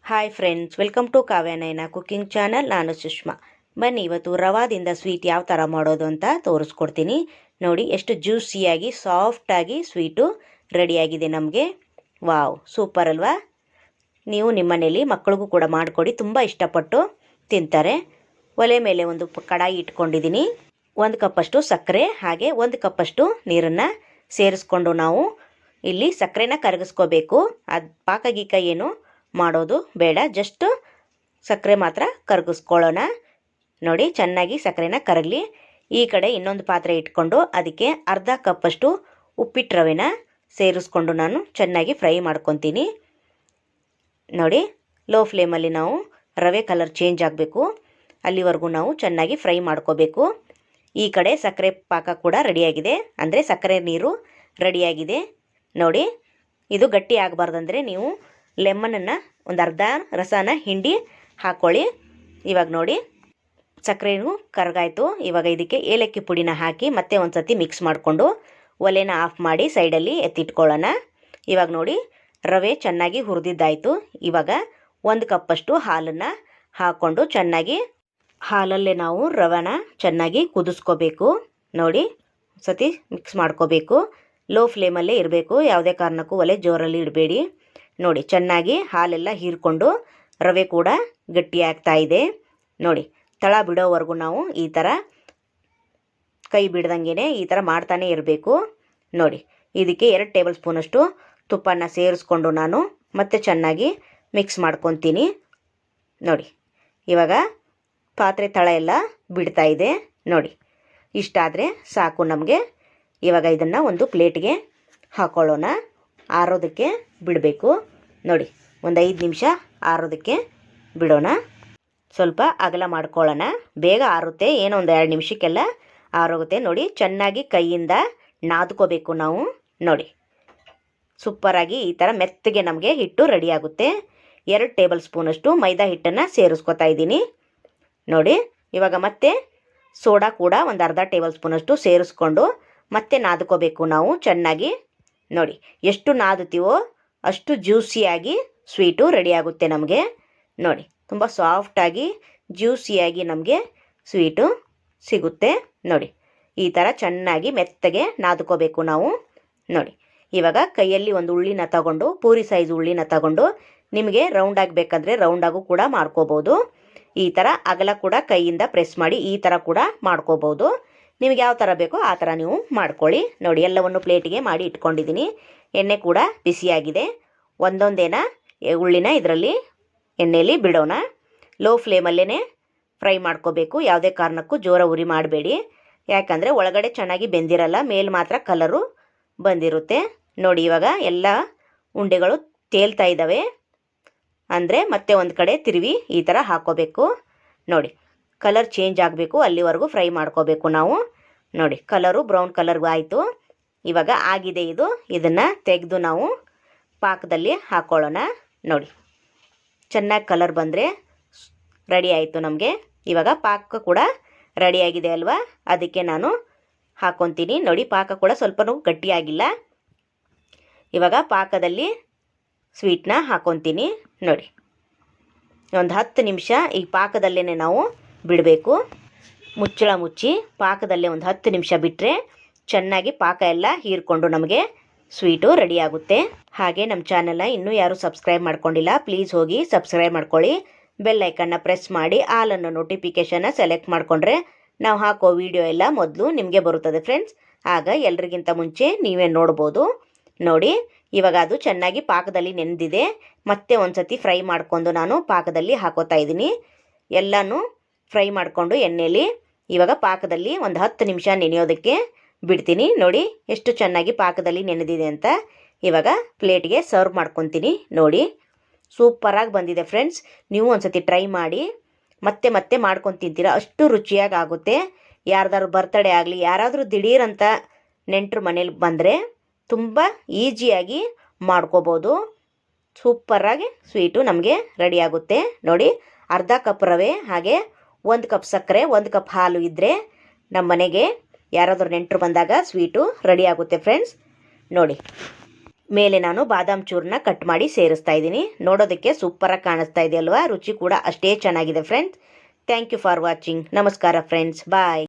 Hi friends, welcome to Kavyanayana cooking channel. ನಾನು ಸುಷ್ಮಾ. ಬನ್ನಿ ಇವತ್ತು ರವಾದಿಂದ ಸ್ವೀಟ್ ಯಾವ ಥರ ಮಾಡೋದು ಅಂತ ತೋರಿಸ್ಕೊಡ್ತೀನಿ. ನೋಡಿ ಎಷ್ಟು ಜ್ಯೂಸಿಯಾಗಿ ಸಾಫ್ಟಾಗಿ ಸ್ವೀಟು ರೆಡಿಯಾಗಿದೆ ನಮಗೆ. ವಾವ್, ಸೂಪರ್ ಅಲ್ವಾ? ನೀವು ನಿಮ್ಮನೇಲಿ ಮಕ್ಕಳಿಗೂ ಕೂಡ ಮಾಡಿಕೊಡಿ, ತುಂಬ ಇಷ್ಟಪಟ್ಟು ತಿಂತಾರೆ. ಒಲೆ ಮೇಲೆ ಒಂದು ಕಡಾಯಿ ಇಟ್ಕೊಂಡಿದ್ದೀನಿ. 1 ಕಪ್ಪಷ್ಟು ಸಕ್ಕರೆ ಹಾಗೆ 1 ಕಪ್ಪಷ್ಟು ನೀರನ್ನು ಸೇರಿಸ್ಕೊಂಡು ನಾವು ಇಲ್ಲಿ ಸಕ್ಕರೆನ ಕರಗಿಸ್ಕೋಬೇಕು. ಅದು ಪಾಕ ಗೀಕ ಏನು ಮಾಡೋದು ಬೇಡ, ಜಸ್ಟ್ ಸಕ್ಕರೆ ಮಾತ್ರ ಕರಗಿಸ್ಕೊಳ್ಳೋಣ. ನೋಡಿ, ಚೆನ್ನಾಗಿ ಸಕ್ಕರೆನ ಕರಗಲಿ. ಈ ಕಡೆ ಇನ್ನೊಂದು ಪಾತ್ರೆ ಇಟ್ಕೊಂಡು ಅದಕ್ಕೆ ಅರ್ಧ ಕಪ್ಪಷ್ಟು ಉಪ್ಪಿಟ್ಟು ರವೆನ ಸೇರಿಸ್ಕೊಂಡು ನಾನು ಚೆನ್ನಾಗಿ ಫ್ರೈ ಮಾಡ್ಕೊತೀನಿ. ನೋಡಿ, ಲೋ ಫ್ಲೇಮಲ್ಲಿ ನಾವು ರವೆ ಕಲರ್ ಚೇಂಜ್ ಆಗಬೇಕು, ಅಲ್ಲಿವರೆಗೂ ನಾವು ಚೆನ್ನಾಗಿ ಫ್ರೈ ಮಾಡ್ಕೋಬೇಕು. ಈ ಕಡೆ ಸಕ್ಕರೆ ಪಾಕ ಕೂಡ ರೆಡಿಯಾಗಿದೆ, ಅಂದರೆ ಸಕ್ಕರೆ ನೀರು ರೆಡಿಯಾಗಿದೆ. ನೋಡಿ, ಇದು ಗಟ್ಟಿ ಆಗಬಾರ್ದಂದರೆ ನೀವು ಲೆಮನನ್ನು ಒಂದು ಅರ್ಧ ರಸನ ಹಿಂಡಿ ಹಾಕ್ಕೊಳ್ಳಿ. ಇವಾಗ ನೋಡಿ, ಸಕ್ಕರೆನೂ ಕರಗಾಯಿತು. ಇವಾಗ ಇದಕ್ಕೆ ಏಲಕ್ಕಿ ಪುಡಿನ ಹಾಕಿ ಮತ್ತೆ ಒಂದು ಸತಿ ಮಿಕ್ಸ್ ಮಾಡಿಕೊಂಡು ಒಲೆನ ಆಫ್ ಮಾಡಿ ಸೈಡಲ್ಲಿ ಎತ್ತಿಟ್ಕೊಳ್ಳೋಣ. ಇವಾಗ ನೋಡಿ, ರವೆ ಚೆನ್ನಾಗಿ ಹುರಿದಿದ್ದಾಯಿತು. ಇವಾಗ 1 ಕಪ್ಪಷ್ಟು ಹಾಲನ್ನು ಹಾಕ್ಕೊಂಡು ಚೆನ್ನಾಗಿ ಹಾಲಲ್ಲೇ ನಾವು ರವೆನ ಚೆನ್ನಾಗಿ ಕುದಿಸ್ಕೋಬೇಕು. ನೋಡಿ, ಸತಿ ಮಿಕ್ಸ್ ಮಾಡ್ಕೋಬೇಕು. ಲೋ ಫ್ಲೇಮಲ್ಲೇ ಇರಬೇಕು, ಯಾವುದೇ ಕಾರಣಕ್ಕೂ ಒಲೆ ಜೋರಲ್ಲಿ ಇಡಬೇಡಿ. ನೋಡಿ, ಚೆನ್ನಾಗಿ ಹಾಲೆಲ್ಲ ಹೀರ್ಕೊಂಡು ರವೆ ಕೂಡ ಗಟ್ಟಿಯಾಗ್ತಾ ಇದೆ. ನೋಡಿ, ತಳ ಬಿಡೋವರೆಗೂ ನಾವು ಈ ಥರ ಕೈ ಬಿಡ್ದಂಗೆ ಈ ಥರ ಮಾಡ್ತಾನೆ ಇರಬೇಕು. ನೋಡಿ, ಇದಕ್ಕೆ 2 ಟೇಬಲ್ ಸ್ಪೂನಷ್ಟು ತುಪ್ಪನ ಸೇರಿಸ್ಕೊಂಡು ನಾನು ಮತ್ತೆ ಚೆನ್ನಾಗಿ ಮಿಕ್ಸ್ ಮಾಡ್ಕೊತೀನಿ. ನೋಡಿ, ಇವಾಗ ಪಾತ್ರೆ ತಳ ಎಲ್ಲ ಬಿಡ್ತಾ ಇದೆ. ನೋಡಿ, ಇಷ್ಟಾದರೆ ಸಾಕು ನಮಗೆ. ಇವಾಗ ಇದನ್ನು ಒಂದು ಪ್ಲೇಟ್ಗೆ ಹಾಕ್ಕೊಳ್ಳೋಣ, ಆರೋದಕ್ಕೆ ಬಿಡಬೇಕು. ನೋಡಿ, ಒಂದು 5 ನಿಮಿಷ ಆರೋದಕ್ಕೆ ಬಿಡೋಣ. ಸ್ವಲ್ಪ ಅಗಲ ಮಾಡ್ಕೊಳ್ಳೋಣ, ಬೇಗ ಆರುತ್ತೆ, ಏನೋ ಒಂದು 2 ನಿಮಿಷಕ್ಕೆಲ್ಲ ಆರೋಗುತ್ತೆ. ನೋಡಿ, ಚೆನ್ನಾಗಿ ಕೈಯಿಂದ ನಾದ್ಕೋಬೇಕು ನಾವು. ನೋಡಿ, ಸೂಪರಾಗಿ ಈ ಥರ ಮೆತ್ತಗೆ ನಮಗೆ ಹಿಟ್ಟು ರೆಡಿಯಾಗುತ್ತೆ. 2 ಟೇಬಲ್ ಸ್ಪೂನಷ್ಟು ಮೈದಾ ಹಿಟ್ಟನ್ನು ಸೇರಿಸ್ಕೊತಾ ಇದ್ದೀನಿ. ನೋಡಿ, ಇವಾಗ ಮತ್ತೆ ಸೋಡಾ ಕೂಡ ಒಂದು ಅರ್ಧ ಟೇಬಲ್ ಸ್ಪೂನಷ್ಟು ಸೇರಿಸ್ಕೊಂಡು ಮತ್ತೆ ನಾದ್ಕೋಬೇಕು ನಾವು ಚೆನ್ನಾಗಿ. ನೋಡಿ, ಎಷ್ಟು ನಾದುತ್ತೀವೋ ಅಷ್ಟು ಜ್ಯೂಸಿಯಾಗಿ ಸ್ವೀಟು ರೆಡಿಯಾಗುತ್ತೆ ನಮಗೆ. ನೋಡಿ, ತುಂಬ ಸಾಫ್ಟಾಗಿ ಜ್ಯೂಸಿಯಾಗಿ ನಮಗೆ ಸ್ವೀಟು ಸಿಗುತ್ತೆ. ನೋಡಿ, ಈ ಥರ ಚೆನ್ನಾಗಿ ಮೆತ್ತಗೆ ನಾದ್ಕೋಬೇಕು ನಾವು. ನೋಡಿ, ಇವಾಗ ಕೈಯಲ್ಲಿ ಒಂದು ಉಳ್ಳಿನ ತಗೊಂಡು, ಪೂರಿ ಸೈಜ್ ಉಳ್ಳಿನ ತಗೊಂಡು, ನಿಮಗೆ ರೌಂಡಾಗಿ ಬೇಕಾದರೆ ರೌಂಡಾಗೂ ಕೂಡ ಮಾಡ್ಕೋಬೋದು. ಈ ಥರ ಅಗಲ ಕೂಡ ಕೈಯಿಂದ ಪ್ರೆಸ್ ಮಾಡಿ ಈ ಥರ ಕೂಡ ಮಾಡ್ಕೋಬೋದು. ನಿಮಗೆ ಯಾವ ಥರ ಬೇಕೋ ಆ ಥರ ನೀವು ಮಾಡ್ಕೊಳ್ಳಿ. ನೋಡಿ, ಎಲ್ಲವನ್ನು ಪ್ಲೇಟಿಗೆ ಮಾಡಿ ಇಟ್ಕೊಂಡಿದ್ದೀನಿ. ಎಣ್ಣೆ ಕೂಡ ಬಿಸಿಯಾಗಿದೆ. ಒಂದೊಂದೇನ ಉಳ್ಳಿನ ಇದರಲ್ಲಿ ಎಣ್ಣೆಯಲ್ಲಿ ಬಿಡೋಣ. ಲೋ ಫ್ಲೇಮಲ್ಲೇ ಫ್ರೈ ಮಾಡ್ಕೋಬೇಕು, ಯಾವುದೇ ಕಾರಣಕ್ಕೂ ಜೋರ ಉರಿ ಮಾಡಬೇಡಿ, ಯಾಕಂದರೆ ಒಳಗಡೆ ಚೆನ್ನಾಗಿ ಬೆಂದಿರಲ್ಲ, ಮೇಲೆ ಮಾತ್ರ ಕಲರು ಬಂದಿರುತ್ತೆ. ನೋಡಿ, ಇವಾಗ ಎಲ್ಲ ಉಂಡೆಗಳು ತೇಲ್ತಾ ಇದ್ದಾವೆ, ಅಂದರೆ ಮತ್ತೆ ಒಂದು ಕಡೆ ತಿರುವಿ ಈ ಥರ ಹಾಕ್ಕೋಬೇಕು. ನೋಡಿ, ಕಲರ್ ಚೇಂಜ್ ಆಗಬೇಕು, ಅಲ್ಲಿವರೆಗೂ ಫ್ರೈ ಮಾಡ್ಕೋಬೇಕು ನಾವು. ನೋಡಿ, ಕಲರು ಬ್ರೌನ್ ಕಲರ್ಗೂ ಆಯಿತು. ಇವಾಗ ಆಗಿದೆ ಇದು. ಇದನ್ನು ತೆಗೆದು ನಾವು ಪಾಕದಲ್ಲಿ ಹಾಕ್ಕೊಳ್ಳೋಣ. ನೋಡಿ, ಚೆನ್ನಾಗಿ ಕಲರ್ ಬಂದರೆ ರೆಡಿ ಆಯಿತು ನಮಗೆ. ಇವಾಗ ಪಾಕ ಕೂಡ ರೆಡಿಯಾಗಿದೆ ಅಲ್ವಾ, ಅದಕ್ಕೆ ನಾನು ಹಾಕ್ಕೊತೀನಿ. ನೋಡಿ, ಪಾಕ ಕೂಡ ಸ್ವಲ್ಪನೂ ಗಟ್ಟಿಯಾಗಿಲ್ಲ. ಇವಾಗ ಪಾಕದಲ್ಲಿ ಸ್ವೀಟ್ನ ಹಾಕ್ಕೊತೀನಿ. ನೋಡಿ, ಒಂದು 10 ನಿಮಿಷ ಈ ಪಾಕದಲ್ಲೇ ನಾವು ಬಿಡಬೇಕು. ಮುಚ್ಚಳ ಮುಚ್ಚಿ ಪಾಕದಲ್ಲೇ ಒಂದು 10 ನಿಮಿಷ ಬಿಟ್ಟರೆ ಚೆನ್ನಾಗಿ ಪಾಕ ಎಲ್ಲ ಹೀರ್ಕೊಂಡು ನಮಗೆ ಸ್ವೀಟು ರೆಡಿಯಾಗುತ್ತೆ. ಹಾಗೆ ನಮ್ಮ ಚಾನಲ್ನ ಇನ್ನೂ ಯಾರು ಸಬ್ಸ್ಕ್ರೈಬ್ ಮಾಡ್ಕೊಂಡಿಲ್ಲ, ಪ್ಲೀಸ್ ಹೋಗಿ ಸಬ್ಸ್ಕ್ರೈಬ್ ಮಾಡ್ಕೊಳ್ಳಿ. ಬೆಲ್ ಐಕನ್ನ ಪ್ರೆಸ್ ಮಾಡಿ ಆಲನ್ನು ನೋಟಿಫಿಕೇಷನ್ನ ಸೆಲೆಕ್ಟ್ ಮಾಡಿಕೊಂಡ್ರೆ ನಾವು ಹಾಕೋ ವಿಡಿಯೋ ಎಲ್ಲ ಮೊದಲು ನಿಮಗೆ ಬರುತ್ತದೆ ಫ್ರೆಂಡ್ಸ್. ಆಗ ಎಲ್ರಿಗಿಂತ ಮುಂಚೆ ನೀವೇ ನೋಡ್ಬೋದು. ನೋಡಿ, ಇವಾಗ ಅದು ಚೆನ್ನಾಗಿ ಪಾಕದಲ್ಲಿ ನೆನೆದಿದೆ. ಮತ್ತೆ ಒಂದು ಸತಿ ಫ್ರೈ ಮಾಡ್ಕೊಂಡು ನಾನು ಪಾಕದಲ್ಲಿ ಹಾಕೋತಾ ಇದ್ದೀನಿ. ಎಲ್ಲನೂ ಫ್ರೈ ಮಾಡಿಕೊಂಡು ಎಣ್ಣೆಯಲ್ಲಿ ಇವಾಗ ಪಾಕದಲ್ಲಿ ಒಂದು 10 ನಿಮಿಷ ನೆನೆಯೋದಕ್ಕೆ ಬಿಡ್ತೀನಿ. ನೋಡಿ, ಎಷ್ಟು ಚೆನ್ನಾಗಿ ಪಾಕದಲ್ಲಿ ನೆನೆದಿದೆ ಅಂತ. ಇವಾಗ ಪ್ಲೇಟ್ಗೆ ಸರ್ವ್ ಮಾಡ್ಕೊತೀನಿ. ನೋಡಿ, ಸೂಪರಾಗಿ ಬಂದಿದೆ ಫ್ರೆಂಡ್ಸ್. ನೀವು ಒಂದು ಸತಿ ಟ್ರೈ ಮಾಡಿ, ಮತ್ತೆ ಮತ್ತೆ ಮಾಡ್ಕೊಂಡು ತಿಂತೀರಾ, ಅಷ್ಟು ರುಚಿಯಾಗಿ ಆಗುತ್ತೆ. ಯಾರ್ದಾದ್ರು ಬರ್ತಡೇ ಆಗಲಿ, ಯಾರಾದರೂ ದಿಢೀರಂತ ನೆಂಟರು ಮನೇಲಿ ಬಂದರೆ ತುಂಬ ಈಸಿಯಾಗಿ ಮಾಡ್ಕೋಬೋದು. ಸೂಪರಾಗಿ ಸ್ವೀಟು ನಮಗೆ ರೆಡಿಯಾಗುತ್ತೆ. ನೋಡಿ, ಅರ್ಧ ಕಪ್ ರವೆ ಹಾಗೆ 1 ಕಪ್ ಸಕ್ಕರೆ, 1 ಕಪ್ ಹಾಲು ಇದ್ದರೆ ನಮ್ಮ ಮನೆಗೆ ಯಾರಾದರೂ ನೆಂಟರು ಬಂದಾಗ ಸ್ವೀಟು ರೆಡಿಯಾಗುತ್ತೆ ಫ್ರೆಂಡ್ಸ್. ನೋಡಿ, ಮೇಲೆ ನಾನು ಬಾದಾಮ್ ಚೂರನ್ನ ಕಟ್ ಮಾಡಿ ಸೇರಿಸ್ತಾ ಇದ್ದೀನಿ. ನೋಡೋದಕ್ಕೆ ಸೂಪರಾಗಿ ಕಾಣಿಸ್ತಾ ಇದೆ ಅಲ್ವಾ? ರುಚಿ ಕೂಡ ಅಷ್ಟೇ ಚೆನ್ನಾಗಿದೆ friends. Thank you for watching. ನಮಸ್ಕಾರ ಫ್ರೆಂಡ್ಸ್. ಬಾಯ್.